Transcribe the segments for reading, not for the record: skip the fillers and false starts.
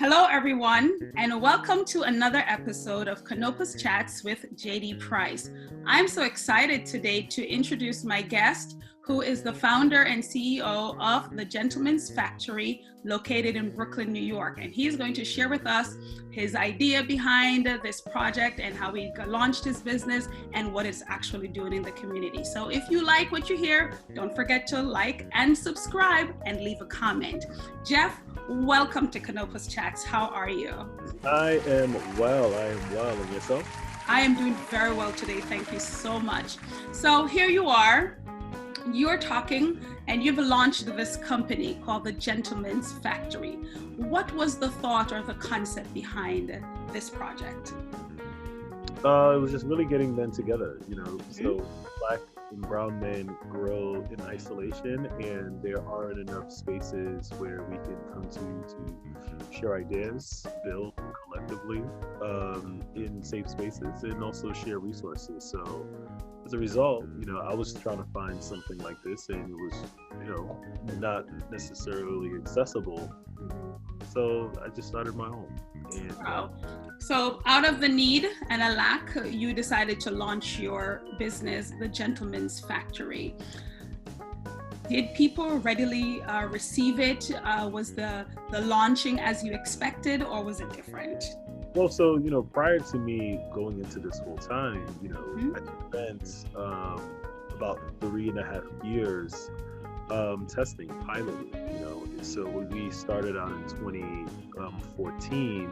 Hello, everyone, and welcome to another episode of Canopus Chats with JD Price. I'm so excited today to introduce my guest, who is the founder and CEO of the Gentleman's Factory, located in Brooklyn, New York. And he's going to share with us his idea behind this project and how he launched his business and what it's actually doing in the community. So if you like what you hear, don't forget to like and subscribe and leave a comment. Jeff, welcome to Canopus Chats. How are you? I am well. And yourself? I am doing very well today. Thank you so much. So here you are. You're talking and you've launched this company called the Gentleman's Factory. What was the thought or the concept behind this project? It was just really getting men together, so Black and brown men grow in isolation, and there aren't enough spaces where we can come to share ideas, build collectively in safe spaces, and also share resources. So as a result, I was trying to find something like this, and it was, not necessarily accessible. So I just started my own. And, wow. So out of the need and a lack, you decided to launch your business, the Gentleman's Factory. Did people readily receive it? Was the launching as you expected, or was it different? Well, so, prior to me going into this full time, I spent about 3.5 years testing, piloting, So we started out in 2014,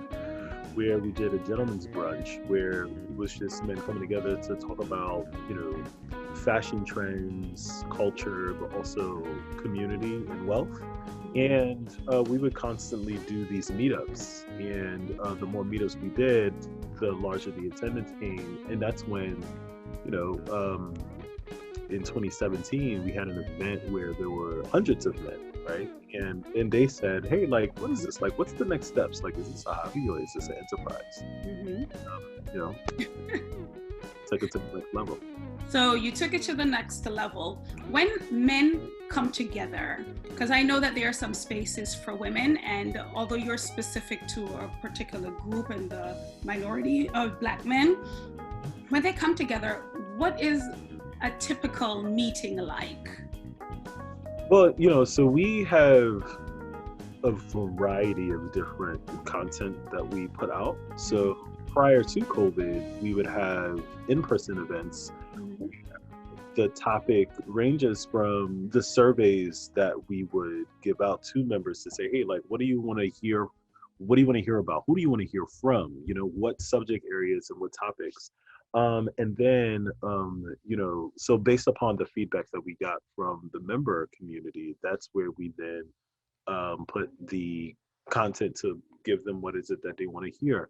where we did a gentleman's brunch, where it was just men coming together to talk about, fashion trends, culture, but also community and wealth. And we would constantly do these meetups, and the more meetups we did, the larger the attendance came. And that's when, in 2017, we had an event where there were hundreds of men, right? And they said, hey, what is this? What's the next steps? Is this a hobby or is this an enterprise? Take it to the next level. So you took it to the next level. When men come together, because I know that there are some spaces for women, and although you're specific to a particular group and the minority of Black men, when they come together, what is a typical meeting like? Well, so we have a variety of different content that we put out. So prior to COVID, we would have in-person events. The topic ranges from the surveys that we would give out to members to say, hey, what do you want to hear? What do you want to hear about? Who do you want to hear from? What subject areas and what topics? And then, so based upon the feedback that we got from the member community, that's where we then put the content to give them what is it that they want to hear.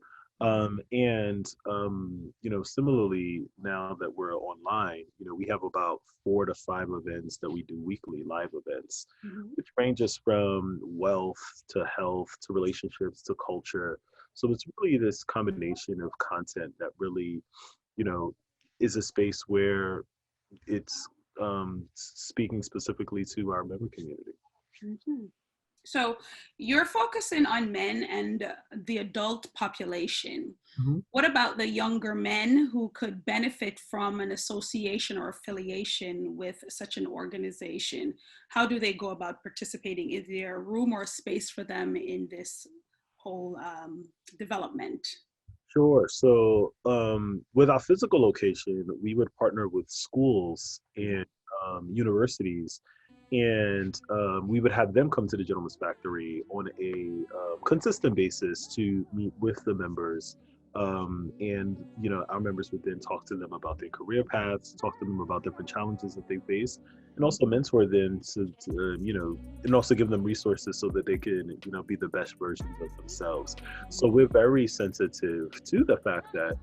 Similarly, now that we're online, we have about 4 to 5 events that we do weekly, live events, which ranges from wealth to health to relationships to culture. So it's really this combination of content that really, is a space where it's speaking specifically to our member community. Mm-hmm. So you're focusing on men and the adult population. What about the younger men who could benefit from an association or affiliation with such an organization? How do they go about participating? Is there room or space for them in this whole development? Sure. So with our physical location, we would partner with schools and universities, and we would have them come to the Gentleman's Factory on a consistent basis to meet with the members. And our members would then talk to them about their career paths, talk to them about different challenges that they face, and also mentor them to and also give them resources so that they can, be the best versions of themselves. So we're very sensitive to the fact that,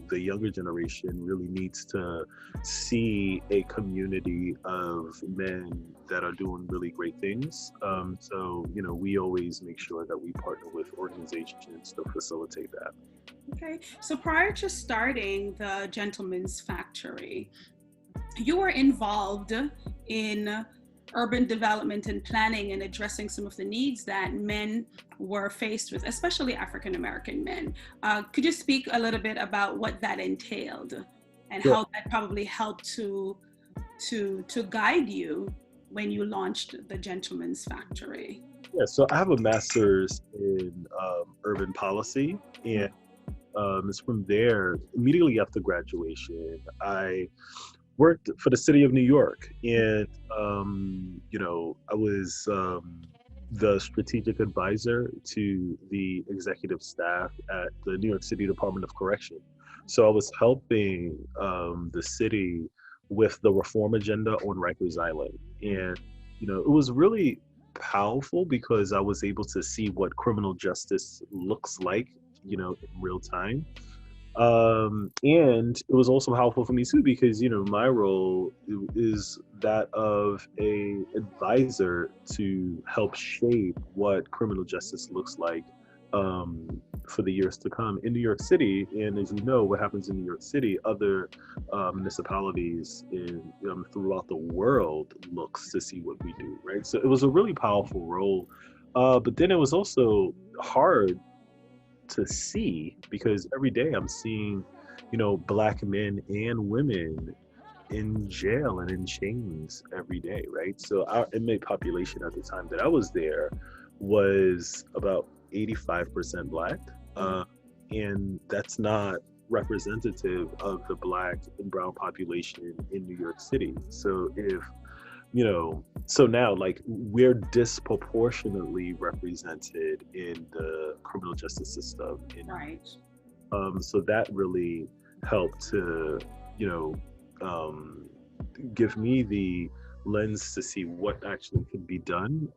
the younger generation really needs to see a community of men that are doing really great things. So, we always make sure that we partner with organizations to facilitate that. Okay. So prior to starting the Gentleman's Factory, you were involved in urban development and planning and addressing some of the needs that men were faced with, especially African American men. Could you speak a little bit about what that entailed and Sure. how that probably helped to guide you when you launched the Gentleman's Factory? Yeah, so I have a master's in urban policy, and it's from there. Immediately after graduation, I worked for the city of New York, and I was the strategic advisor to the executive staff at the New York City Department of Correction. So I was helping the city with the reform agenda on Rikers Island, and it was really powerful because I was able to see what criminal justice looks like, in real time. And it was also helpful for me too because my role is that of a advisor to help shape what criminal justice looks like for the years to come in New York City. And as you know, what happens in New York City, other municipalities throughout the world looks to see what we do, right? So it was a really powerful role, but then it was also hard to see because every day I'm seeing, Black men and women in jail and in chains every day, right? So our inmate population at the time that I was there was about 85% Black, and that's not representative of the Black and brown population in New York City. So now like we're disproportionately represented in the criminal justice system. Right. So that really helped to, give me the lens to see what actually could be done,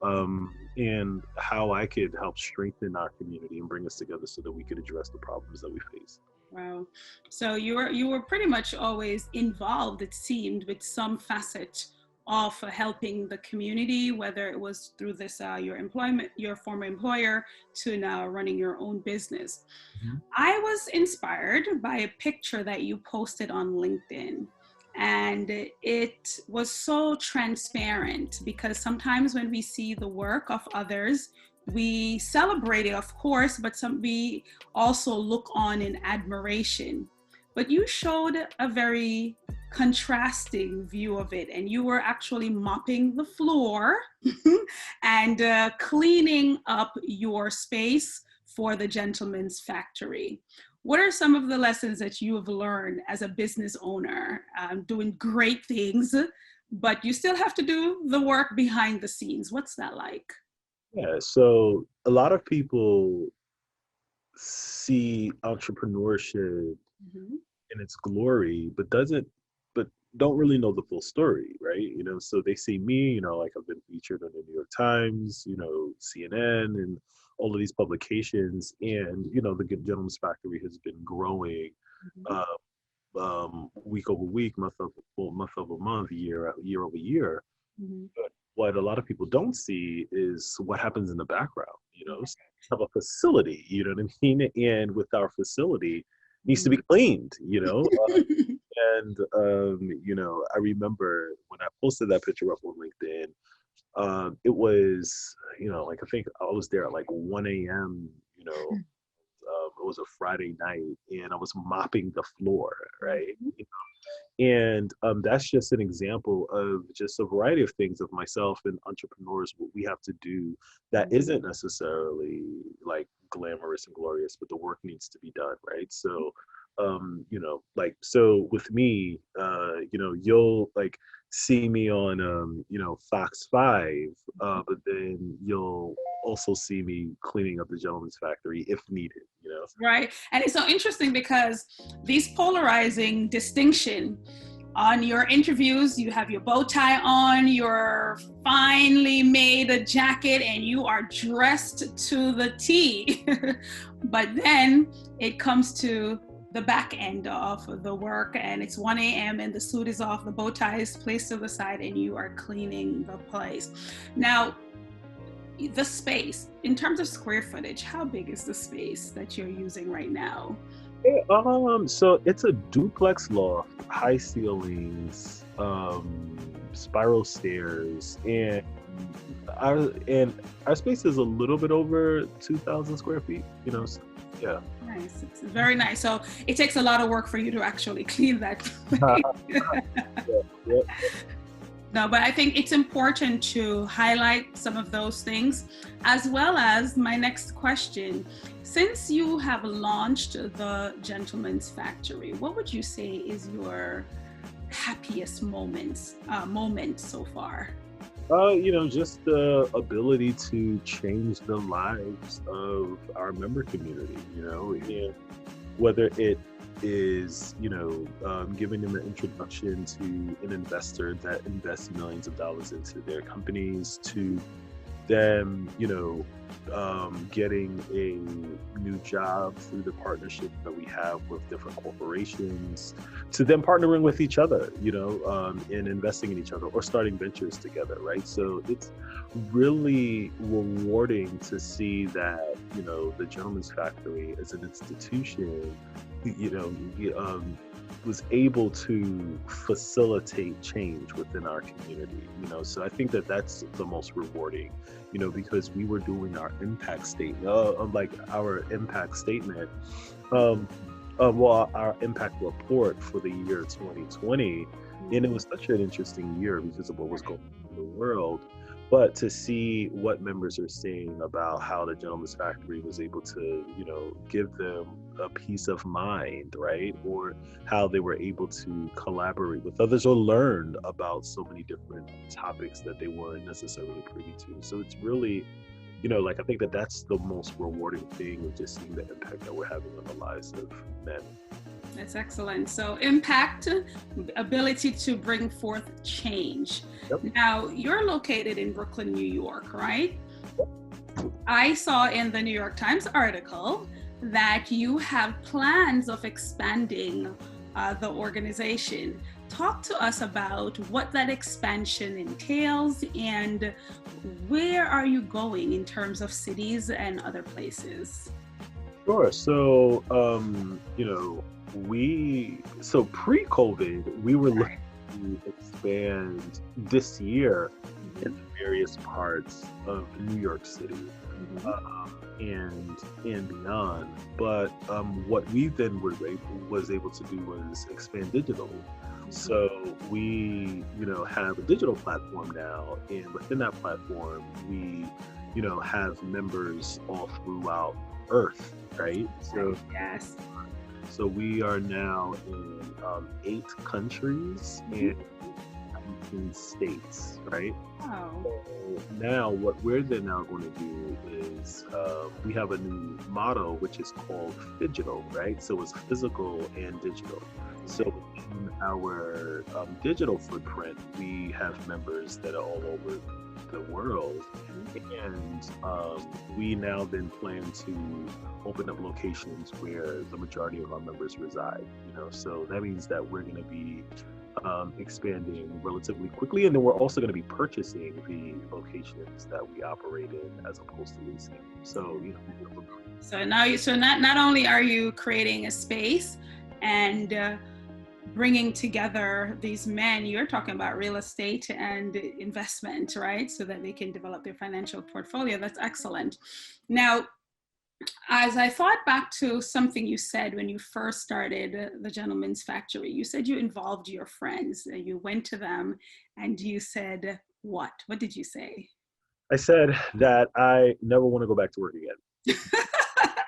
and how I could help strengthen our community and bring us together so that we could address the problems that we face. Wow. So you were pretty much always involved, it seemed, with some facet of helping the community, whether it was through this your former employer, to now running your own business. Mhm. I was inspired by a picture that you posted on LinkedIn. And it was so transparent because sometimes when we see the work of others, we celebrate it, of course, but we also look on in admiration. But you showed a very contrasting view of it, and you were actually mopping the floor and cleaning up your space for the Gentleman's Factory. What are some of the lessons that you have learned as a business owner, doing great things, but you still have to do the work behind the scenes? What's that like? Yeah, so a lot of people see entrepreneurship Mhm. in its glory, but don't really know the full story, right? So they see me, like I've been featured on the New York Times, CNN, and all of these publications, and the Good Gentleman's Factory has been growing, Mhm. uh, week over week, month over month, year over year. Mhm. But what a lot of people don't see is what happens in the background. So we have a facility, you know what I mean? And with our facility, needs to be cleaned, and I remember when I posted that picture up on LinkedIn, it was, like I think I was there at like 1 a.m. It was a Friday night, and I was mopping the floor, right? And that's just an example of just a variety of things of myself and entrepreneurs, what we have to do that isn't necessarily like glamorous and glorious, but the work needs to be done, right? So, so with me, you'll like see me on, Fox 5, but then you'll also see me cleaning up the Gentleman's Factory if needed. Right. And it's so interesting because these polarizing distinction on your interviews, you have your bow tie on, your finely made a jacket, and you are dressed to the T. But then it comes to the back end of the work, and it's 1 a.m. and the suit is off, the bow tie is placed to the side, and you are cleaning the place. Now, the space, in terms of square footage, how big is the space that you're using right now? So it's a duplex loft, high ceilings, spiral stairs, and our space is a little bit over 2,000 square feet. So, yeah. Nice. It's very nice. So it takes a lot of work for you to actually clean that place. Yeah, yeah. No, but I think it's important to highlight some of those things, as well as my next question. Since you have launched the Gentleman's Factory, what would you say is your happiest moment so far? Just the ability to change the lives of our member community, and whether it is, giving them an introduction to an investor that invests millions of dollars into their companies, to them, getting a new job through the partnership that we have with different corporations, to them partnering with each other, and investing in each other or starting ventures together, right? So it's really rewarding to see that, the Gentleman's Factory as an institution, you know, was able to facilitate change within our community, so I think that that's the most rewarding, because we were doing our impact statement, our impact report for the year 2020, and it was such an interesting year because of what was going on in the world. But to see what members are saying about how the Gentleman's Factory was able to, give them a peace of mind, right? Or how they were able to collaborate with others or learn about so many different topics that they weren't necessarily privy to. So it's really, I think that that's the most rewarding thing, of just seeing the impact that we're having on the lives of men. That's excellent. So impact, ability to bring forth change. Yep. Now, you're located in Brooklyn, New York, right? I saw in the New York Times article that you have plans of expanding the organization. Talk to us about what that expansion entails and where are you going in terms of cities and other places? Sure. So, pre-COVID, we were looking to expand this year in various parts of New York City, and beyond. But what we then was able to do was expand digitally. So we, have a digital platform now, and within that platform, we, have members all throughout Earth, right? So yes. So we are now in 8 countries and 19 states, right? Oh. So now what we're then now going to do is we have a new motto, which is called Phygital, right? So it's physical and digital. So in our digital footprint, we have members that are all over the world, and we now then plan to open up locations where the majority of our members reside. So that means that we're going to be expanding relatively quickly, and then we're also going to be purchasing the locations that we operate in as opposed to leasing. So So now not only are you creating a space and bringing together these men, you're talking about real estate and investment, right? So that they can develop their financial portfolio. That's excellent. Now, as I thought back to something you said when you first started the Gentleman's Factory, you said you involved your friends. You went to them and you said, what? What did you say? I said that I never want to go back to work again.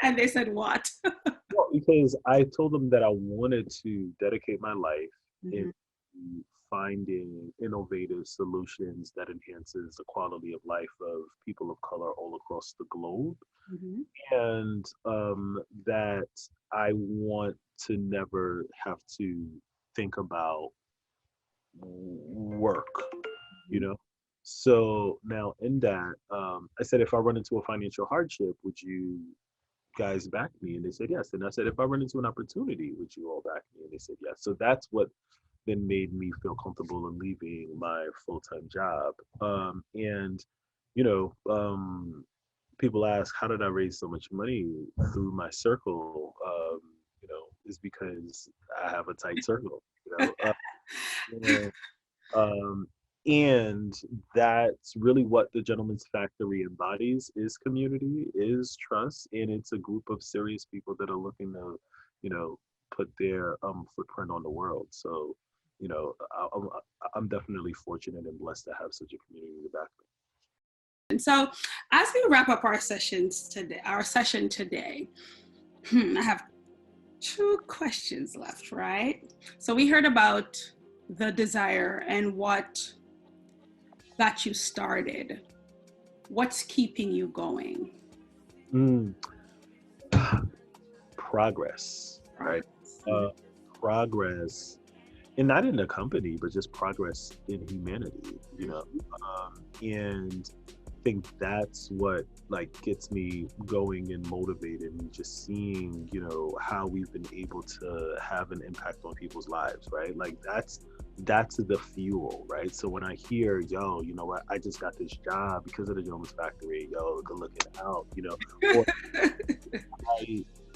And they said, what? Well, because I told them that I wanted to dedicate my life into finding innovative solutions that enhances the quality of life of people of color all across the globe. And that I want to never have to think about work, So now in that, I said, if I run into a financial hardship, would you guys back me? And they said yes. And I said, if I run into an opportunity, would you all back me? And they said yes. So that's what then made me feel comfortable in leaving my full-time job. And people ask, how did I raise so much money through my circle? Is because I have a tight circle. And, And that's really what the Gentleman's Factory embodies, is community, is trust, and it's a group of serious people that are looking to, you know, put their footprint on the world. So, you know, I'm definitely fortunate and blessed to have such a community to back me. And so, as we wrap up our session today, I have 2 questions left, right? So we heard about the desire and what got you started. What's keeping you going? Mm. Progress, right? Progress, and not in the company, but just progress in humanity, you know. And I think that's what like gets me going and motivated, and just seeing, you know, how we've been able to have an impact on people's lives, right? Like that's the fuel, right? So when I hear, yo, you know what, I just got this job because of the Gentleman's Factory, yo, good looking out, you know,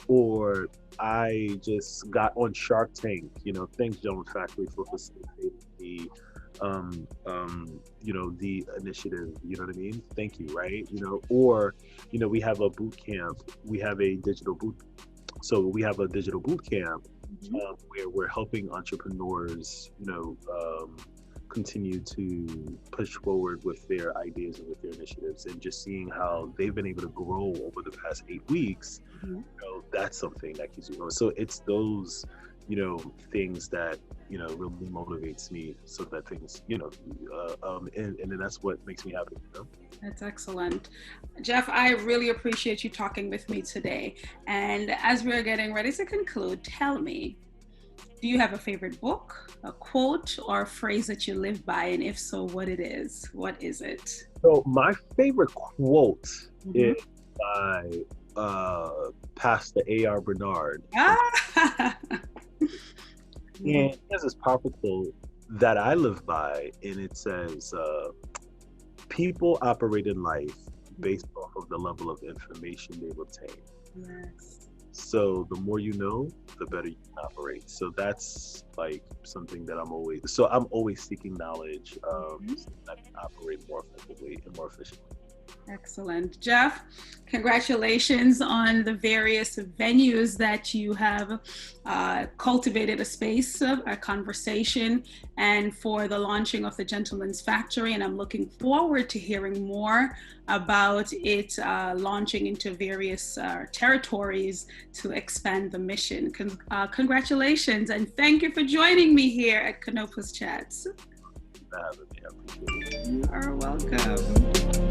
or I just got on Shark Tank, you know, thanks Gentleman's Factory for facilitating the you know, the initiative, you know what I mean? Thank you, right? You know, or, you know, we have a boot camp, we have a digital boot, so we have a digital boot camp where we're helping entrepreneurs, you know, continue to push forward with their ideas and with their initiatives, and just seeing how they've been able to grow over the past 8 weeks, you know, that's something that keeps you going. So it's those, you know, things that, you know, really motivates me, so that things, you know, and then that's what makes me happy, you know? That's excellent. Jeff, I really appreciate you talking with me today. And as we're getting ready to conclude, tell me, do you have a favorite book, a quote, or a phrase that you live by? And if so, what it is? What is it? So my favorite quote is by Pastor A.R. Bernard. And he has this powerful quote that I live by, and it says, people operate in life based off of the level of information they've obtained. Yes. So the more you know, the better you can operate. So that's like something that I'm always seeking knowledge, so that I can operate more effectively and more efficiently. Excellent. Jeff, congratulations on the various venues that you have cultivated a space of a conversation, and for the launching of the Gentleman's Factory. And I'm looking forward to hearing more about it launching into various territories to expand the mission. Congratulations, and thank you for joining me here at Canopus Chats. I appreciate it. You are welcome.